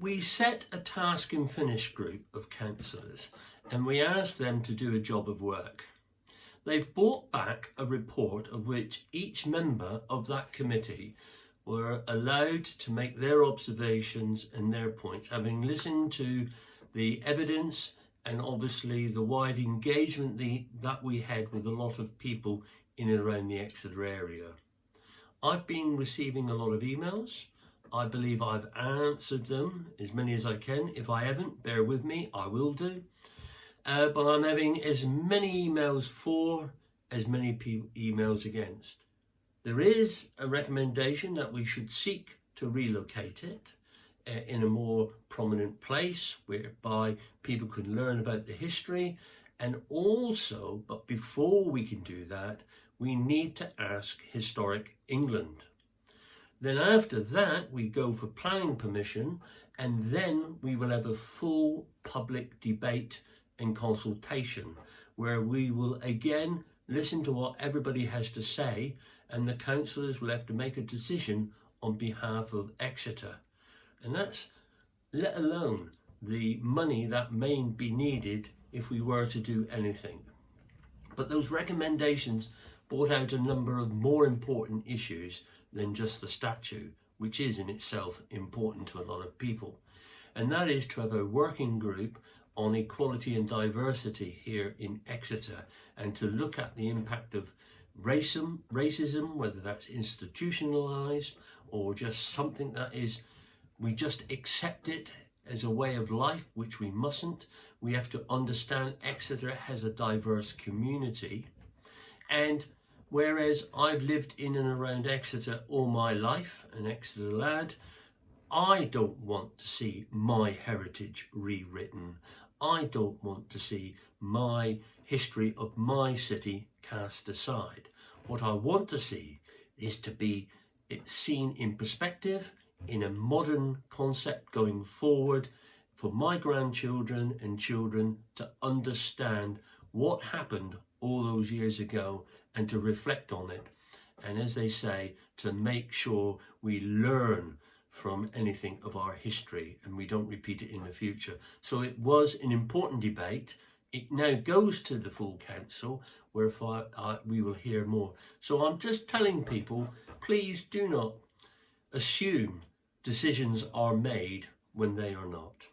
We set a task and finish group of councillors and we asked them to do a job of work. They've brought back a report of which each member of that committee were allowed to make their observations and their points, having listened to the evidence and obviously the wide engagement that we had with a lot of people in and around the Exeter area. I've been receiving a lot of emails. I believe I've answered them, as many as I can. If I haven't, bear with me, I will do. But I'm having as many emails for, as many emails against. There is a recommendation that we should seek to relocate it in a more prominent place whereby people can learn about the history. And also, but before we can do that, we need to ask Historic England. Then after that, we go for planning permission, and then we will have a full public debate and consultation where we will again listen to what everybody has to say, and the councillors will have to make a decision on behalf of Exeter. And that's let alone the money that may be needed if we were to do anything. But those recommendations brought out a number of more important issues than just the statue, which is in itself important to a lot of people. And that is to have a working group on equality and diversity here in Exeter, and to look at the impact of racism, whether that's institutionalized or just something that is, we just accept it as a way of life, which we mustn't. We have to understand Exeter has a diverse community. And whereas I've lived in and around Exeter all my life, an Exeter lad, I don't want to see my heritage rewritten. I don't want to see my history of my city cast aside. What I want to see is to be seen in perspective, in a modern concept going forward, for my grandchildren and children to understand what happened all those years ago and to reflect on it. And as they say, to make sure we learn from anything of our history and we don't repeat it in the future. So it was an important debate. It now goes to the full council where we will hear more. So I'm just telling people, please do not assume decisions are made when they are not.